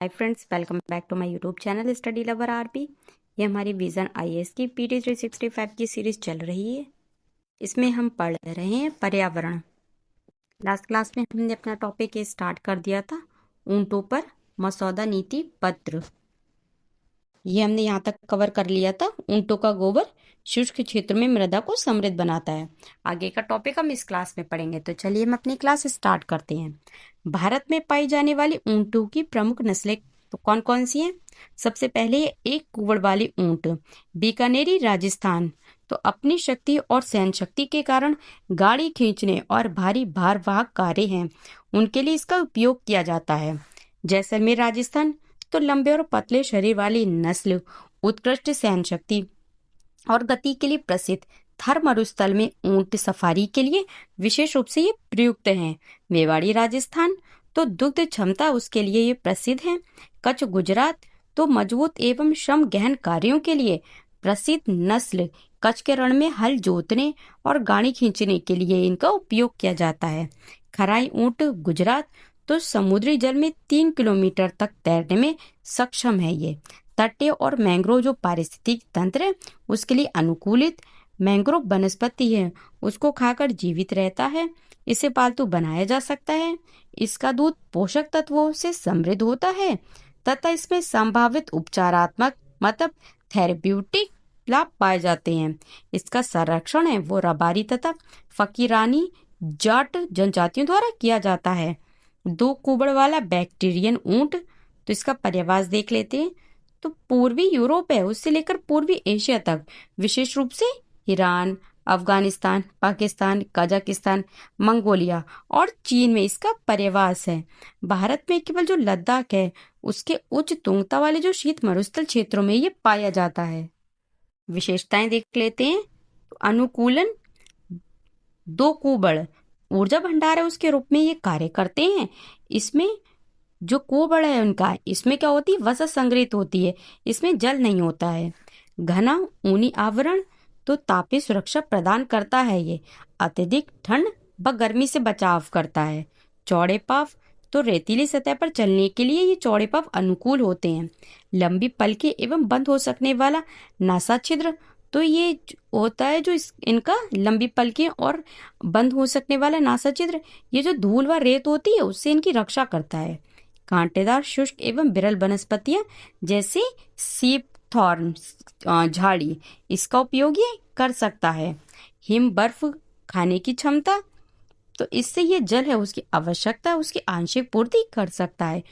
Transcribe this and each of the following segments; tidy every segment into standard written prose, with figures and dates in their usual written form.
Hi friends, welcome back to my YouTube channel study lover RP. ये हमारी vision IAS की PT 365 की series चल रही है। इसमें हम पढ़ रहे हैं पर्यावरण। लास्ट क्लास में हमने अपना टॉपिक स्टार्ट कर दिया था ऊंटों पर मसौदा नीति पत्र। ये हमने यहाँ तक कवर कर लिया था। ऊंटों का गोबर शुष्क क्षेत्र में मृदा को समृद्ध बनाता है। आगे का टॉपिक हम इस क्लास में पढ़ेंगे, तो चलिए हम अपनी क्लास स्टार्ट करते हैं। भारत में पाई जाने वाली ऊंटों की प्रमुख नस्लें तो कौन कौन सी हैं? सबसे पहले एक कुबड़ वाली ऊंट, बीकानेरी राजस्थान। तो अपनी शक्ति और सहन शक्ति के कारण गाड़ी खींचने और भारी भारवाहक कार्य हैं उनके लिए इसका उपयोग किया जाता है। जैसलमेर राजस्थान तो लंबे और पतले शरीर वाली नस्ल, उत्कृष्ट सहन शक्ति और गति के लिए प्रसिद्ध। थर मरुस्थल में ऊंट सफारी के लिए विशेष रूप से ये प्रयुक्त हैं। मेवाड़ी राजस्थान तो दुग्ध क्षमता उसके लिए ये प्रसिद्ध है। कच्छ गुजरात तो मजबूत एवं श्रम गहन कार्यों के लिए प्रसिद्ध नस्ल। कच्छ के रण में हल जोतने और गाड़ी खींचने के लिए इनका उपयोग किया जाता है। खराई ऊंट गुजरात तो समुद्री जल में 3 किलोमीटर तक तैरने में सक्षम है। ये तटीय और मैंग्रोव जो पारिस्थितिक तंत्र है उसके लिए अनुकूलित मैंग्रोव वनस्पति है, उसको खाकर जीवित रहता है। इसे पालतू बनाया जा सकता है। इसका दूध पोषक तत्वों से समृद्ध होता है तथा इसमें संभावित उपचारात्मक मतलब थेरेप्यूटिक लाभ पाए जाते हैं। इसका संरक्षण है वो रबारी तथा फकीरानी जाट जनजातियों द्वारा किया जाता है। 2 कुबड़ वाला बैक्टीरियन ऊंट, तो इसका पर्यावास देख लेते हैं। तो पूर्वी यूरोप है उससे लेकर पूर्वी एशिया तक, विशेष रूप से Iran, Afghanistan, Pakistan, Kazakhstan, Mongolia और चीन में इसका पर्यावास है। भारत में केवल जो लद्दाख है उसके उच्च तुंगता वाले जो शीत मरुस्थल क्षेत्रों में ये पाया जाता है। विशेषताएं देख लेते हैं। तो अनुकूलन, 2 कुबड़ ऊर्जा भंडार है उसके रूप में ये कार्य करते हैं। इसमें जो कुबड़ है उनका, इसमें क्या होती है, वसा संग्रहित होती है, इसमें जल नहीं होता है। घना ऊनी आवरण तो तापीय सुरक्षा प्रदान करता है। ये अत्यधिक ठंड व गर्मी से बचाव करता है। चौड़े पाव तो रेतीली सतह पर चलने के लिए ये चौड़े पाव अनुकूल होते हैं। लंबी पलके एवं बंद हो सकने वाला नासा छिद्र, तो ये होता है जो इनका लंबी पलकें और बंद हो सकने वाला नासा छिद्र, ये जो धूल व रेत होती है उससे इनकी रक्षा करता है। कांटेदार शुष्क एवं विरल वनस्पतियां जैसे सीप थॉर्न झाड़ी, इसका उपयोग ये कर सकता है। हिम बर्फ खाने की क्षमता, तो इससे ये जल है उसकी आवश्यकता उसकी आंशिक पूर्ति कर सकता है।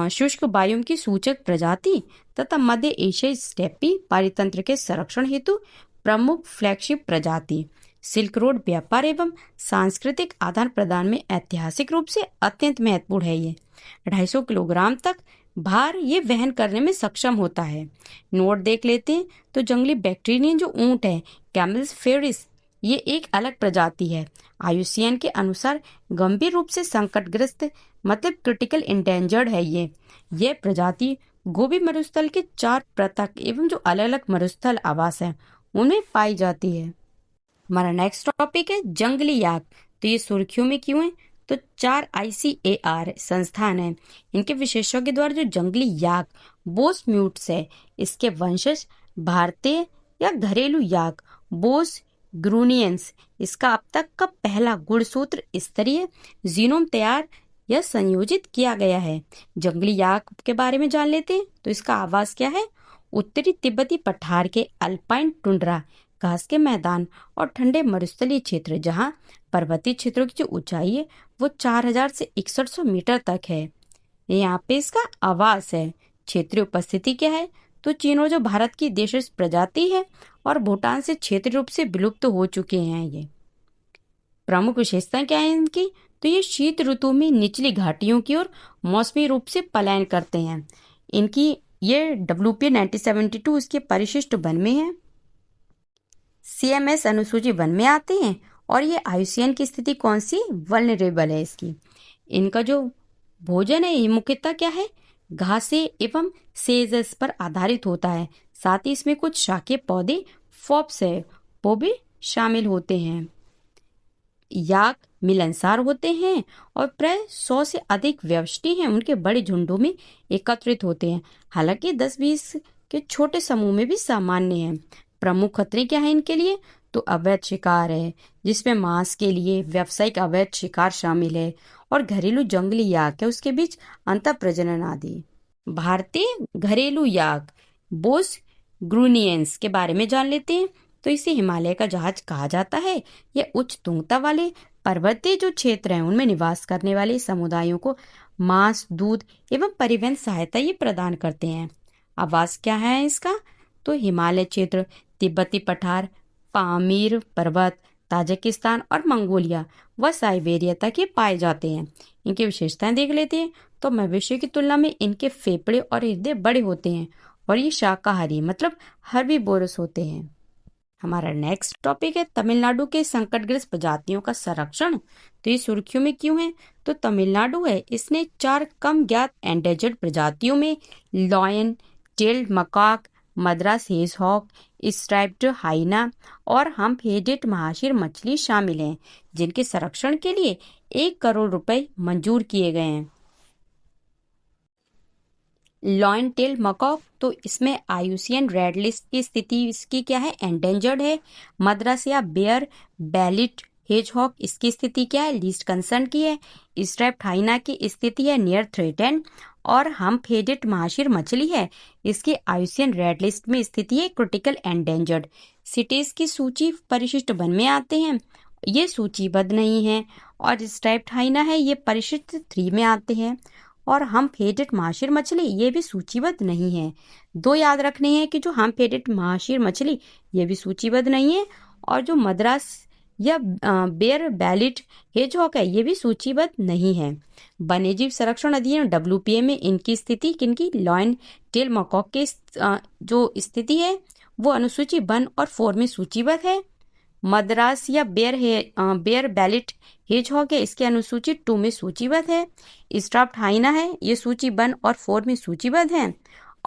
शुष्क वायुम की सूचक प्रजाति तथा मध्य एशियाई स्टेपी पारितंत्र के संरक्षण हेतु प्रमुख फ्लैगशिप प्रजाति। सिल्क रोड व्यापार एवं सांस्कृतिक आदान प्रदान में ऐतिहासिक रूप से अत्यंत महत्वपूर्ण है। ये 250 किलोग्राम तक भार ये वहन करने में सक्षम होता है। नोट देख लेते हैं। तो जंगली बैक्टीरियन जो ऊंट है कैमल्स फेरिस, ये एक अलग प्रजाति है। आयुसीएन के अनुसार गंभीर रूप से संकटग्रस्त मतलब क्रिटिकल इंडेंजर्ड है। ये प्रजाति गोबी मरुस्थल के 4 पृथक एवं जो अलग अलग मरुस्थल आवास है उनमें पाई जाती है। हमारा नेक्स्ट टॉपिक है जंगली याक। तो ये सुर्खियों में क्यों है? तो 4 ICAR संस्थान है, इनके विशेषज्ञों द्वारा जो जंगली याक बोस म्यूट्स है, इसके वंशज भारतीय या घरेलू याक बोस ग्रूनियंस, इसका अब तक का पहला गुणसूत्र स्तरीय जीनोम तैयार या संयोजित किया गया है। जंगली याक के बारे में जान लेते हैं। तो इसका आवास क्या है? उत्तरी तिब्बती पठार के अल्पाइन टुंड्रा घास के मैदान और ठंडे मरुस्थलीय क्षेत्र, जहां पर्वतीय क्षेत्रों की जो ऊंचाई है वो 4000 से 6100 मीटर तक है। यहाँ पे इसका आवास है। क्षेत्रीय उपस्थिति क्या है? तो चीनो जो भारत की देशज प्रजाति है और भूटान से क्षेत्रीय रूप से विलुप्त हो चुके हैं। ये प्रमुख विशेषताएं क्या है इनकी? तो ये शीत ऋतु में निचली घाटियों की ओर मौसमी रूप से पलायन करते हैं। इनकी ये WPA 1972 इसके परिशिष्ट वन में है। CMS अनुसूची वन में आते हैं और ये आयुसीएन की स्थिति कौन सी वल्नरेबल है इसकी। इनका जो भोजन है ये मुख्यतः क्या है? घासें एवं सेजस पर आधारित होता है। साथ ही इसमें कुछ शाकीय पौधे फॉप्स है वो भी शामिल होते हैं। याक मिलनसार होते हैं और प्राय 100 से अधिक व्यष्टि हैं उनके बड़े झुंडों में एकत्रित होते हैं। हालांकि 10-20 के छोटे समूह में भी सामान्य है। प्रमुख खतरे क्या है इनके लिए? तो अवैध शिकार है, जिसमें मांस के लिए व्यावसायिक अवैध शिकार शामिल है, और घरेलू जंगली याक है, उसके बीच अंतर प्रजनन आदि। भारतीय घरेलू याक बोस ग्रूनियंस के बारे में जान लेते हैं। तो इसे हिमालय का जहाज कहा जाता है। यह उच्च तुंगता वाले पर्वतीय जो क्षेत्र हैं उनमें निवास करने वाले समुदायों को मांस, दूध एवं परिवहन सहायता ये प्रदान करते हैं। आवास क्या है इसका? तो हिमालय क्षेत्र, तिब्बती पठार, पामीर पर्वत, ताजिकिस्तान और मंगोलिया व साइबेरिया तक ये पाए जाते हैं। इनकी विशेषताएं देख लेते हैं। तो मवेशियों की तुलना में इनके फेफड़े और हृदय बड़े होते हैं और ये शाकाहारी मतलब हर्बीवोरस होते हैं। हमारा नेक्स्ट टॉपिक है तमिलनाडु के संकटग्रस्त प्रजातियों का संरक्षण। तो ये सुर्खियों में क्यों है? तो तमिलनाडु है, इसने 4 कम ज्ञात एंडेंजर्ड प्रजातियों में lion tailed macaque, Madras hedgehog, striped hyena और हम्प हेडेड महाशीर मछली शामिल हैं, जिनके संरक्षण के लिए 1 करोड़ रुपए मंजूर किए गए हैं। लॉयन टेल मकॉक, तो इसमें आईयूसीएन रेड लिस्ट की स्थिति इसकी क्या है? एंडेंजर्ड है। मद्रास या बेयर बैलिट हेजहॉग, इसकी स्थिति क्या है? लीस्ट कंसर्न की है। स्ट्रैप्ड हाइना की स्थिति है नियर थ्रेटेन, और हम्प हेडेड महाशीर मछली है, इसकी आईयूसीएन रेड लिस्ट में स्थिति है क्रिटिकल एंडेंजर्ड। सिटीज की सूची परिशिष्ट वन में आते हैं, ये सूचीबद्ध नहीं है। और स्ट्रैप्ड हाइना है, ये परिशिष्ट 3 में आते हैं। और हम्प हेडेड महाशीर मछली ये भी सूचीबद्ध नहीं है। 2 याद रखने हैं कि जो हम्प हेडेड महाशीर मछली ये भी सूचीबद्ध नहीं है, और जो मद्रास या बेयर बैलिट हेजहॉग है ये भी सूचीबद्ध नहीं है। वन्यजीव संरक्षण अधिनियम WPA में इनकी स्थिति किनकी? लॉयन टेल मकॉक की जो स्थिति है वो अनुसूची 1 और 4 में सूचीबद्ध है। मद्रास या बेयर बैलिट हेजहॉग है, इसके अनुसूची 2 में सूचीबद्ध है। स्ट्रैप्ड हाइना है, ये सूची 1 और 4 में सूचीबद्ध है।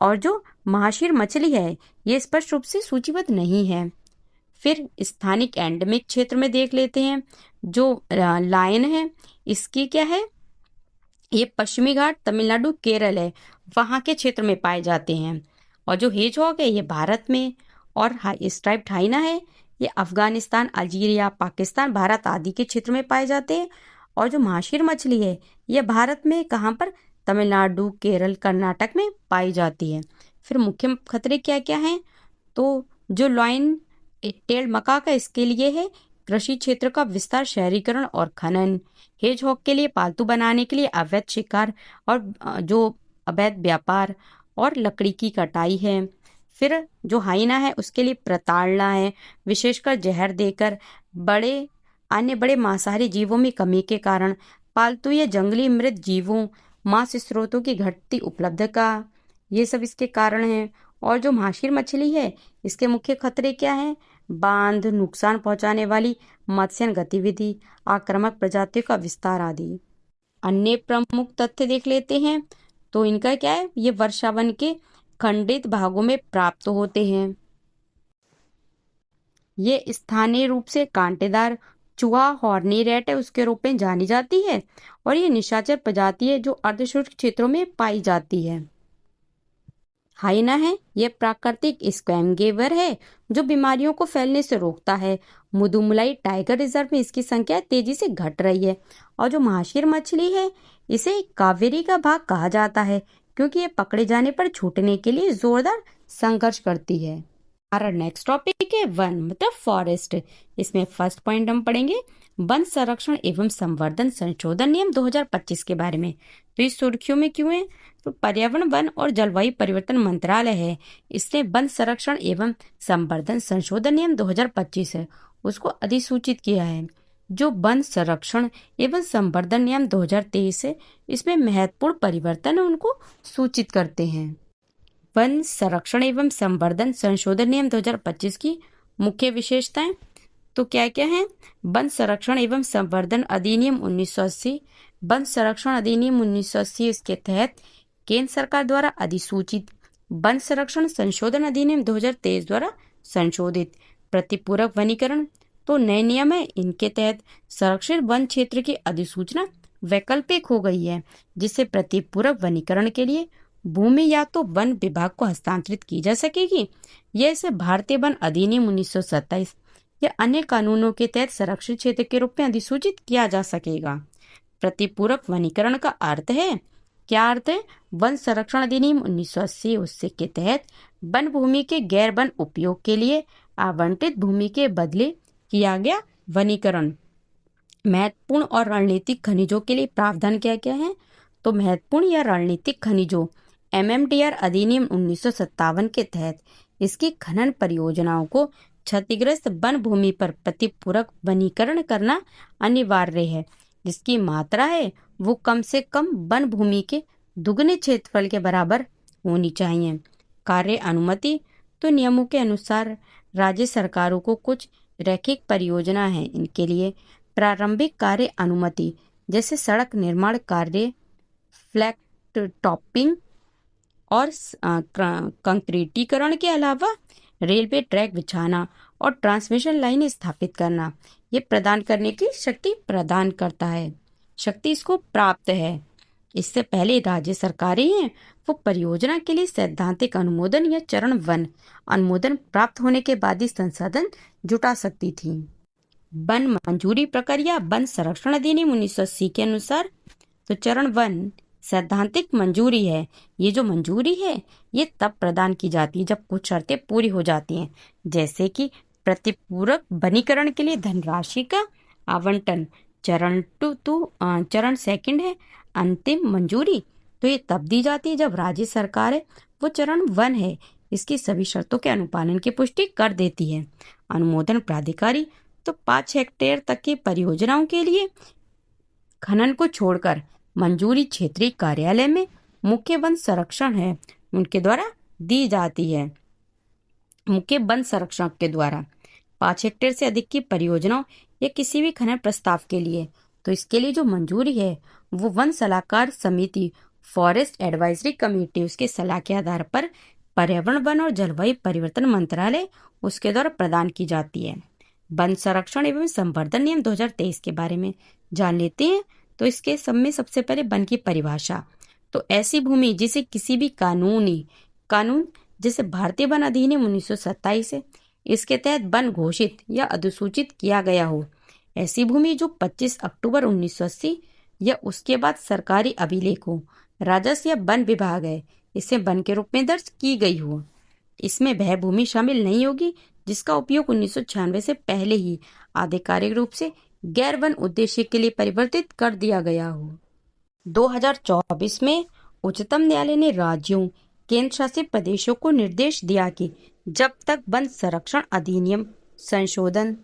और जो महाशीर मछली है ये स्पष्ट रूप से सूचीबद्ध नहीं है। फिर स्थानिक एंडेमिक क्षेत्र में देख लेते हैं। जो लायन है इसकी क्या है? ये पश्चिमी घाट, तमिलनाडु, केरल है, वहां के क्षेत्र में पाए जाते हैं। और जो हेजहॉग है ये भारत में, और स्ट्राइप्ड हाइना है ये अफगानिस्तान, अल्जीरिया, पाकिस्तान, भारत आदि के क्षेत्र में पाए जाते हैं। और जो महाशीर मछली है ये भारत में कहाँ पर? तमिलनाडु, केरल, कर्नाटक में पाई जाती है। फिर मुख्य खतरे क्या क्या हैं? तो जो लॉयन टेल्ड मकाक है इसके लिए है कृषि क्षेत्र का विस्तार, शहरीकरण और खनन। हेजहॉग के लिए पालतू बनाने के लिए अवैध शिकार और जो अवैध व्यापार और लकड़ी की कटाई है। फिर जो हाइना है उसके लिए प्रताड़ना है, विशेषकर जहर देकर अन्य बड़े मांसाहारी जीवों में कमी के कारण, पालतू या जंगली मृत जीवों, मांस स्रोतों की घटती उपलब्धता, ये सब इसके कारण हैं। और जो महाशीर मछली है इसके मुख्य खतरे क्या हैं? बांध, नुकसान पहुंचाने वाली मत्स्य गतिविधि, आक्रामक प्रजातियों का विस्तार आदि। अन्य प्रमुख तथ्य देख लेते हैं। तो इनका क्या है? ये वर्षावन के खंडित भागों में प्राप्त होते हैं। ये स्थानीय रूप से कांटेदार चूहा हॉर्नी रैट है उसके रूप में जानी जाती है, और ये निशाचर प्रजाति है जो अर्धशुष्क क्षेत्रों में पाई जाती है। हाइना है, यह प्राकृतिक स्क्वैमगेवर है जो बीमारियों को फैलने से रोकता है। मुदुमलाई टाइगर रिजर्व में इसकी संख्या तेजी से घट रही है। और जो महाशीर मछली है इसे कावेरी का भाग कहा जाता है, क्योंकि ये पकड़े जाने पर छूटने के लिए जोरदार संघर्ष करती है। हमारा नेक्स्ट टॉपिक है वन मतलब फॉरेस्ट। इसमें फर्स्ट पॉइंट हम पढ़ेंगे वन संरक्षण एवं संवर्धन संशोधन नियम 2025 के बारे में। तो इस सुर्खियों में क्यों है? तो पर्यावरण, वन और जलवायु परिवर्तन मंत्रालय है, इसने वन संरक्षण एवं संवर्धन संशोधन नियम 2025 है उसको अधिसूचित किया है। जो वन संरक्षण एवं संवर्धन नियम 2023 है इसमें महत्वपूर्ण परिवर्तन उनको सूचित करते हैं। वन संरक्षण एवं संवर्धन संशोधन नियम 2025 की मुख्य विशेषताएं तो क्या क्या है? वन संरक्षण एवं संवर्धन अधिनियम 1980, वन संरक्षण अधिनियम 1980 इसके तहत केंद्र सरकार द्वारा अधिसूचित वन संरक्षण संशोधन अधिनियम 2023 द्वारा संशोधित प्रतिपूरक वनीकरण, तो नए नियम है, इनके तहत संरक्षित वन क्षेत्र की अधिसूचना वैकल्पिक हो गई है, जिससे प्रतिपूरक वनीकरण के लिए भूमि या तो वन विभाग को हस्तांतरित की जा सकेगी या इसे भारतीय वन अधिनियम 1927 या अन्य कानूनों के तहत संरक्षित क्षेत्र के रूप में अधिसूचित किया जा सकेगा। प्रतिपूरक वनीकरण का अर्थ है, क्या अर्थ है? वन संरक्षण अधिनियम 1980 उससे के तहत वन भूमि के गैर वन उपयोग के लिए आवंटित भूमि के बदले किया गया वनीकरण। महत्वपूर्ण और रणनीतिक खनिजों के लिए प्रावधान क्या क्या है? तो महत्वपूर्ण या रणनीतिक खनिजों MMDR अधिनियम 1957 के तहत इसकी खनन परियोजनाओं को क्षतिग्रस्त वन भूमि पर प्रतिपूरक वनीकरण करना अनिवार्य है, जिसकी मात्रा है वो कम से कम वन भूमि के दुगने क्षेत्रफल के बराबर होनी चाहिए। कार्य अनुमति, तो नियमों के अनुसार राज्य सरकारों को कुछ रैखिक परियोजना है, इनके लिए प्रारंभिक कार्य अनुमति जैसे सड़क निर्माण कार्य, फ्लैट टॉपिंग और कंक्रीटीकरण के अलावा रेलवे ट्रैक बिछाना और ट्रांसमिशन लाइन स्थापित करना, ये प्रदान करने की शक्ति प्रदान करता है, शक्ति इसको प्राप्त है। इससे पहले राज्य सरकारें हैं वो परियोजना के लिए सैद्धांतिक अनुमोदन या चरण वन अनुमोदन प्राप्त होने के बाद ही संसाधन जुटा सकती थी। वन मंजूरी प्रक्रिया वन संरक्षण अधिनियम 1980 के अनुसार तो चरण वन सैद्धांतिक मंजूरी है। ये जो मंजूरी है ये तब प्रदान की जाती है जब कुछ शर्तें पूरी हो जाती हैं, जैसे कि प्रतिपूरक वनीकरण के लिए धनराशि का आवंटन। चरण सेकंड है अंतिम मंजूरी, तो ये तब दी जाती है जब राज्य सरकार है वो चरण वन है इसकी सभी शर्तों के अनुपालन की पुष्टि कर देती है। अनुमोदन प्राधिकारी, तो 5 हेक्टेयर तक की परियोजनाओं के लिए खनन को छोड़कर मंजूरी क्षेत्रीय कार्यालय में मुख्य वन संरक्षण है उनके द्वारा दी जाती है। मुख्य वन संरक्षक के द्वारा 5 हेक्टेयर से अधिक की परियोजनाओं या किसी भी खनन प्रस्ताव के लिए, तो इसके लिए जो मंजूरी है वो वन सलाहकार समिति फॉरेस्ट एडवाइजरी कमेटी उसके सलाह के आधार पर पर्यावरण वन और जलवायु परिवर्तन मंत्रालय उसके द्वारा प्रदान की जाती है। वन संरक्षण एवं संवर्धन नियम 2023 के बारे में जान लेते हैं। तो इसके सब में सबसे पहले वन की परिभाषा, तो ऐसी भूमि जिसे किसी भी कानून जैसे भारतीय वन अधिनियम 1927 है इसके तहत वन घोषित या अधिसूचित किया गया हो। ऐसी भूमि जो 25 अक्टूबर 1980 या उसके बाद सरकारी अभिलेख हो, राजस्व या वन विभाग है इसे वन के रूप में दर्ज की गई हो। इसमें वह भूमि शामिल नहीं होगी जिसका उपयोग 1996 से पहले ही आधिकारिक रूप से गैर वन उद्देश्य के लिए परिवर्तित कर दिया गया हो। 2024 में उच्चतम न्यायालय ने राज्यों केंद्र शासित प्रदेशों को निर्देश दिया कि जब तक वन संरक्षण अधिनियम संशोधन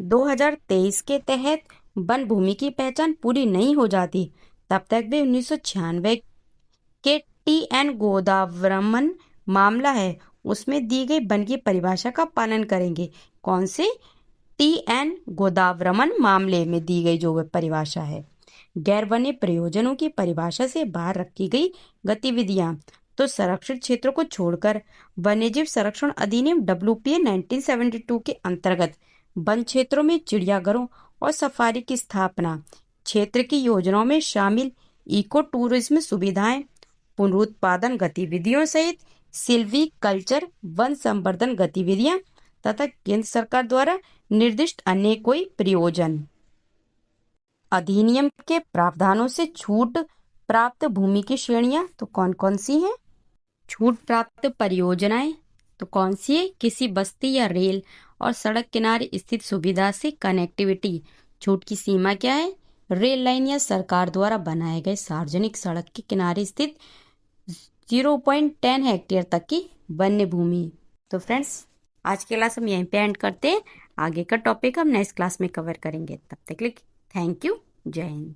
2023 के तहत वन भूमि की पहचान पूरी नहीं हो जाती तब तक वे 1996 के TN गोदावरमन मामला है उसमें दी गई वन की परिभाषा का पालन करेंगे। कौन से? TN गोदावरमन मामले में दी गई जो परिभाषा है। गैर वन्य प्रयोजनों की परिभाषा से बाहर रखी गई गतिविधियां, तो संरक्षित क्षेत्रों को छोड़कर वन्यजीव संरक्षण अधिनियम WPA 1972 के अंतर्गत वन क्षेत्रों में चिड़ियाघरों और सफारी की स्थापना, क्षेत्र की योजनाओं में शामिल इको टूरिज्म सुविधाएं, पुनरुत्पादन गतिविधियों सहित सिल्वी कल्चर वन संवर्धन गतिविधियां तथा केंद्र सरकार द्वारा निर्दिष्ट अन्य कोई प्रयोजन। अधिनियम के प्रावधानों से छूट प्राप्त भूमि की श्रेणियां तो कौन कौन सी हैं? छूट प्राप्त परियोजनाएं तो कौन सी है? किसी बस्ती या रेल और सड़क किनारे स्थित सुविधा से कनेक्टिविटी। छूट की सीमा क्या है? रेल लाइन या सरकार द्वारा बनाए गए सार्वजनिक सड़क के किनारे स्थित 0.10 हेक्टेयर तक की वन्य भूमि। तो फ्रेंड्स आज की क्लास हम यहीं पे एंड करते हैं। आगे का टॉपिक हम नेक्स्ट क्लास में कवर करेंगे। तब तक के लिए थैंक यू। जय हिंद।